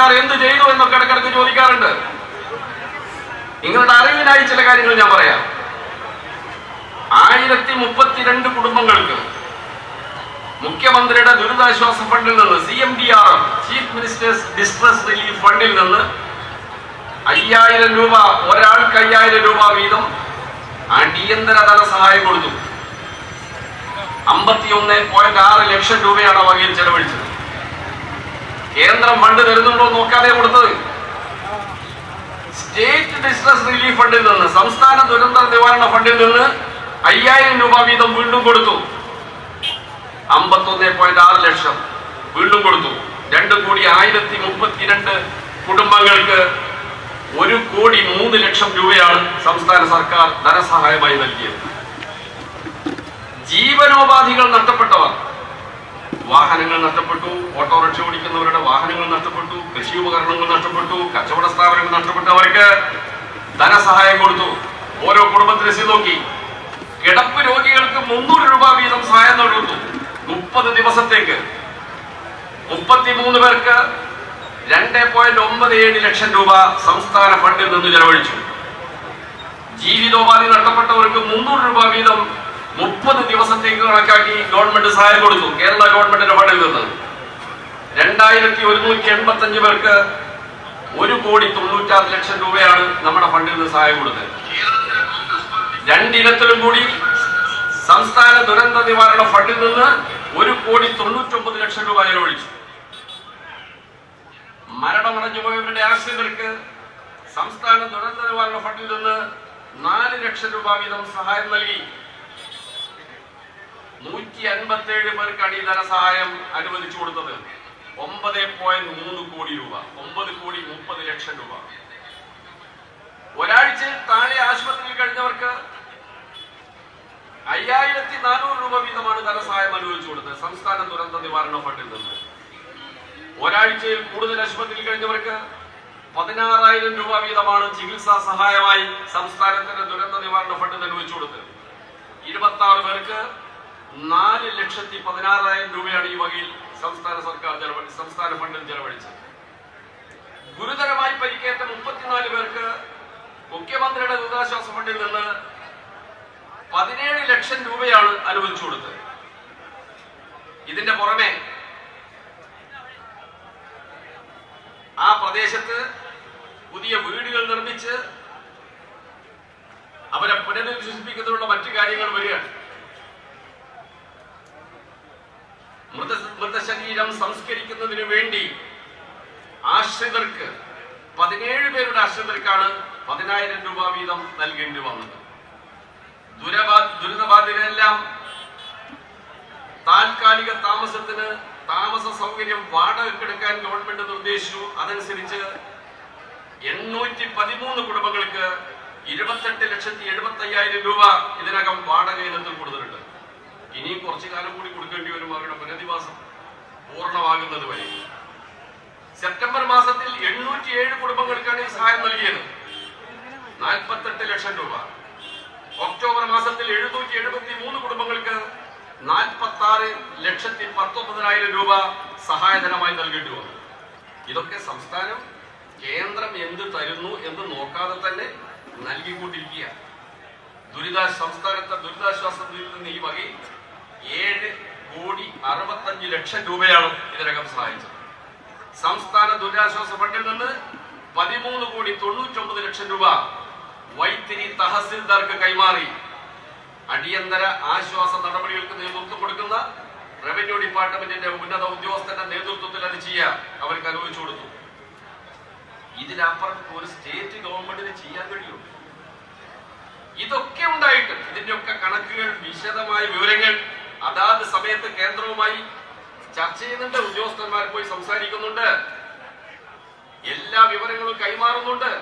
സർക്കാർ എന്ത് ചെയ്തു എന്നൊക്കെ ഇടക്കിടക്ക് ചോദിക്കാറുണ്ട്. നിങ്ങളുടെ അറിവിനായി ചില കാര്യങ്ങൾ ഞാൻ പറയാം. 1032 കുടുംബങ്ങൾക്ക് മുഖ്യമന്ത്രിയുടെ ദുരിതാശ്വാസ ഫണ്ടിൽ നിന്ന് CMDRF chief ministers distress relief ഫണ്ടിൽ നിന്ന് 5000 രൂപ, ഒരാൾക്ക് 5000 രൂപ വീതം അടിയന്തര ധനസഹായം കൊടുത്തു. 51.6 ലക്ഷം രൂപയാണ് വകയിൽ ചെലവഴിച്ചത്. കേന്ദ്രം ഫണ്ട് തരുന്നുണ്ടോ നോക്കാതെ കൊടുത്തത്. സ്റ്റേറ്റ് ഡിസ്ട്രസ് റിലീഫ് ഫണ്ടിൽ നിന്ന്, സംസ്ഥാന ദുരന്ത നിവാരണ ഫണ്ടിൽ നിന്ന് 5000 രൂപ വീതം വീണ്ടും കൊടുത്തു. 51.6 ലക്ഷം വീണ്ടും കൊടുത്തു. 2,1032 കുടുംബങ്ങൾക്ക് 1,03 ലക്ഷം രൂപയാണ് സംസ്ഥാന സർക്കാർ ധനസഹായമായി നൽകിയത്. ജീവനോപാധികൾ നഷ്ടപ്പെട്ടവർ, വാഹനങ്ങൾ നഷ്ടപ്പെട്ടു, ഓട്ടോറിക്ഷ ഓടിക്കുന്നവരുടെ വാഹനങ്ങൾ നഷ്ടപ്പെട്ടു, കൃഷി ഉപകരണങ്ങൾ നഷ്ടപ്പെട്ടു, കച്ചവട സ്ഥാപനങ്ങൾ നഷ്ടപ്പെട്ടവർക്ക് ധനസഹായം കൊടുത്തു. ഓരോ കുടുംബത്തിന് നോക്കി. കിടപ്പ് രോഗികൾക്ക് 300 രൂപ വീതം സഹായം നൽകുന്നു 30 ദിവസത്തേക്ക്. 33 പേർക്ക് 2.97 ലക്ഷം രൂപ സംസ്ഥാന ഫണ്ടിൽ നിന്ന് ചെലവഴിച്ചു. ജീവിതോപാധി നഷ്ടപ്പെട്ടവർക്ക് 300 രൂപ വീതം 30 ദിവസത്തേക്ക് കണക്കാക്കി ഗവൺമെന്റ് സഹായം കൊടുത്തു. കേരള ഗവൺമെന്റിന്റെ ഫണ്ടിൽ നിന്ന് 2185 പേർക്ക് 1,96 ലക്ഷം രൂപയാണ് നമ്മുടെ ഫണ്ടിൽ നിന്ന് സഹായം കൊടുത്തത്. 2 ഇനത്തിലും കൂടി സംസ്ഥാന ദുരന്ത നിവാരണ ഫണ്ടിൽ നിന്ന് 1,99 ലക്ഷം രൂപ ചെലവഴിച്ചു. മരണമടഞ്ഞു പോയവരുടെ ആശ്രിതർക്ക് സംസ്ഥാന ദുരന്ത നിവാരണ ഫണ്ടിൽ നിന്ന് 4 ലക്ഷം രൂപ വീതം സഹായം നൽകി. 157 പേർക്കാണ് ഈ ധനസഹായം അനുവദിച്ചു കൊടുത്തത്. 9.3 കോടി രൂപ, 9,30 ലക്ഷം രൂപ. ഒരാഴ്ചയിൽ താഴെ ആശുപത്രിയിൽ കഴിഞ്ഞവർക്ക് 5,400 രൂപ വീതമാണ് ധനസഹായം അനുവദിച്ചു കൊടുത്തത് സംസ്ഥാന ദുരന്ത നിവാരണ ഫണ്ടിൽ നിന്ന്. ഒരാഴ്ചയിൽ കൂടുതൽ ആശുപത്രിയിൽ കഴിഞ്ഞവർക്ക് 16,000 രൂപ വീതമാണ് ചികിത്സാ സഹായമായി സംസ്ഥാനത്തിന്റെ ദുരന്ത നിവാരണ ഫണ്ടിൽ അനുവദിച്ചു കൊടുത്തത്. 26 പേർക്ക് 4,16,000 രൂപയാണ് ഈ വകയിൽ സംസ്ഥാന ഫണ്ടിൽ ചെലവഴിച്ചത്. ഗുരുതരമായി പരിക്കേറ്റ 34 പേർക്ക് മുഖ്യമന്ത്രിയുടെ ദുരിതാശ്വാസ ഫണ്ടിൽ നിന്ന് 17 ലക്ഷം രൂപയാണ് അനുവദിച്ചു കൊടുത്തത്. ഇതിന്റെ പുറമെ ആ പ്രദേശത്ത് പുതിയ വീടുകൾ നിർമ്മിച്ച് അവരെ പുനരധിവസിപ്പിക്കുന്നതിനുള്ള മറ്റു കാര്യങ്ങൾ വരികയാണ്. മൃതശരീരം സംസ്കരിക്കുന്നതിന് വേണ്ടി ആശ്രിതർക്ക് 17 പേരുടെ ആശ്രിതർക്കാണ് 10,000 രൂപ വീതം നൽകേണ്ടി വന്നത്. ദുരിതബാധിതരെല്ലാം താൽക്കാലിക താമസത്തിന് താമസ സൗകര്യം വാടകയ്ക്കെടുക്കാൻ ഗവൺമെന്റ് നിർദ്ദേശിച്ചു. അതനുസരിച്ച് 813 കുടുംബങ്ങൾക്ക് 28,70,500 രൂപ ഇതിനകം വാടക ഇനത്തിൽ കൊടുത്തിട്ടുണ്ട്. ഇനിയും കുറച്ചു കാലം കൂടി കൊടുക്കേണ്ടി വരും അവരുടെ പുനരധിവാസം പൂർണ്ണമാകുന്നത് വരെ. സെപ്റ്റംബർ മാസത്തിൽ 807 കുടുംബങ്ങൾക്കാണ് ഈ സഹായം നൽകിയത്, 48 ലക്ഷം രൂപ. ഒക്ടോബർ മാസത്തിൽ 773 കുടുംബങ്ങൾക്ക് 46,19,000 രൂപ സഹായധനമായി നൽകേണ്ടി വന്നു. ഇതൊക്കെ സംസ്ഥാനം കേന്ദ്രം എന്ത് തരുന്നു എന്ന് നോക്കാതെ തന്നെ നൽകിക്കൊണ്ടിരിക്കുക. സംസ്ഥാനത്തെ ദുരിതാശ്വാസ നിധിയിൽ നിന്ന് ഈ വകയിൽ 7,65,00,000 രൂപയാണ് ഇതിനകം സഹായിച്ചത്. സംസ്ഥാന ദുരിതാശ്വാസ ഫണ്ടിൽ നിന്ന് 13,99,00,000 രൂപ വൈത്തിരി തഹസിൽദാർക്ക് കൈമാറി. അടിയന്തര ആശ്വാസ നടപടികൾക്ക് നേതൃത്വം കൊടുക്കുന്ന റവന്യൂ ഡിപ്പാർട്ട്മെന്റിന്റെ ഉന്നത ഉദ്യോഗസ്ഥന്റെ നേതൃത്വത്തിൽ അത് ചെയ്യാൻ അവർക്ക് അനുവദിച്ചു കൊടുത്തു. ഇതിനപ്പുറം ഒരു സ്റ്റേറ്റ് ഗവൺമെന്റിന് ചെയ്യാൻ കഴിയും? ഇതൊക്കെ ഉണ്ടായിട്ട് ഇതിന്റെയൊക്കെ കണക്കുകൾ, വിശദമായ വിവരങ്ങൾ അതാത് സമയത്ത് കേന്ദ്രവുമായി ചർച്ച ചെയ്യുന്നുണ്ട്. ഉദ്യോഗസ്ഥന്മാർ പോയി സംസാരിക്കുന്നുണ്ട്, എല്ലാ വിവരങ്ങളും കൈമാറുന്നുണ്ട്.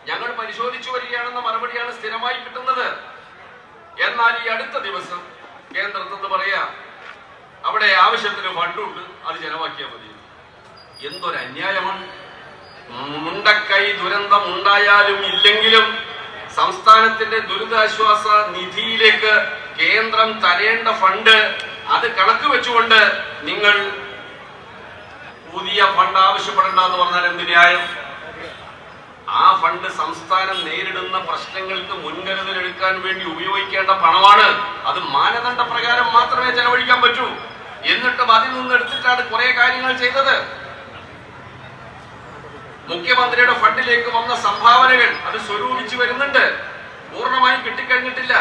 ഞങ്ങൾ പരിശോധിച്ചു വരികയാണെന്ന മറുപടിയാണ് സ്ഥിരമായി കിട്ടുന്നത്. എന്നാൽ ഈ അടുത്ത ദിവസം കേന്ദ്രത്തിൽ നിന്ന് പറയാ അവിടെ ആവശ്യത്തിന് ഫണ്ടുണ്ട്, അത് ചെലവാക്കിയാൽ മതി. എന്തൊരു അന്യായമാണ്! മുണ്ടക്കൈ ദുരന്തം ഉണ്ടായാലും ഇല്ലെങ്കിലും സംസ്ഥാനത്തിന്റെ ദുരിതാശ്വാസ നിധിയിലേക്ക് കേന്ദ്രം തരേണ്ട ഫണ്ട് അത് കണക്ക് വെച്ചുകൊണ്ട് നിങ്ങൾ പുതിയ ഫണ്ട് ആവശ്യപ്പെടേണ്ട എന്ന് പറഞ്ഞാൽ എന്ത് ന്യായം? ആ ഫണ്ട് സംസ്ഥാനം നേരിടുന്ന പ്രശ്നങ്ങൾക്ക് മുൻകരുതൽ എടുക്കാൻ വേണ്ടി ഉപയോഗിക്കേണ്ട പണമാണ്. അത് മാനദണ്ഡ പ്രകാരം മാത്രമേ ചെലവഴിക്കാൻ പറ്റൂ. എന്നിട്ടും അതിൽ നിന്ന് എടുത്തിട്ടാണ് കുറെ കാര്യങ്ങൾ ചെയ്തത്. മുഖ്യമന്ത്രിയുടെ ഫണ്ടിലേക്ക് വന്ന സംഭാവനകൾ അത് സ്വരൂപിച്ചു വരുന്നുണ്ട്, പൂർണ്ണമായും കിട്ടിക്കഴിഞ്ഞിട്ടില്ല.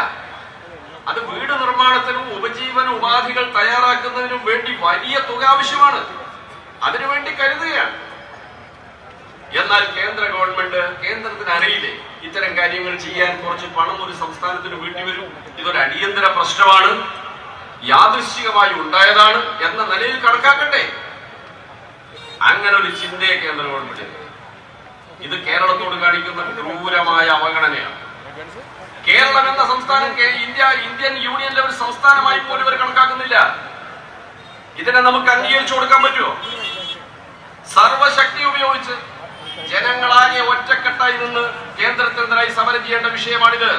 അത് വീട് നിർമ്മാണത്തിനും ഉപജീവന ഉപാധികൾ തയ്യാറാക്കുന്നതിനും വേണ്ടി വലിയ തുക ആവശ്യമാണ്. അതിനുവേണ്ടി കരുതുകയാണ്. എന്നാൽ കേന്ദ്ര ഗവൺമെന്റ്, കേന്ദ്രത്തിന് അറിയില്ലേ ഇത്തരം കാര്യങ്ങൾ ചെയ്യാൻ കുറച്ച് പണം ഒരു സംസ്ഥാനത്തിന് വേണ്ടി വരും, ഇതൊരു അടിയന്തര പ്രശ്നമാണ്, യാദൃശ്ചികമായി ഉണ്ടായതാണ് എന്ന നിലയിൽ കണക്കാക്കട്ടെ. അങ്ങനെ ഒരു ചിന്തയെ കേന്ദ്ര ഗവൺമെന്റ്, ഇത് കേരളത്തോട് കാണിക്കുന്ന ക്രൂരമായ അവഗണനയാണ്. കേരളം എന്ന സംസ്ഥാനം ഇന്ത്യൻ യൂണിയനിലെ ഒരു സംസ്ഥാനമായി പോലും ഇവർ കണക്കാക്കുന്നില്ല. ഇതിനെ നമുക്ക് അംഗീകരിച്ചു കൊടുക്കാൻ പറ്റുമോ? സർവശക്തി ഉപയോഗിച്ച് ജനങ്ങളാകെ ഒറ്റക്കെട്ടായി നിന്ന് കേന്ദ്രത്തിനെതിരായി സമരം ചെയ്യേണ്ട വിഷയമാണിത്.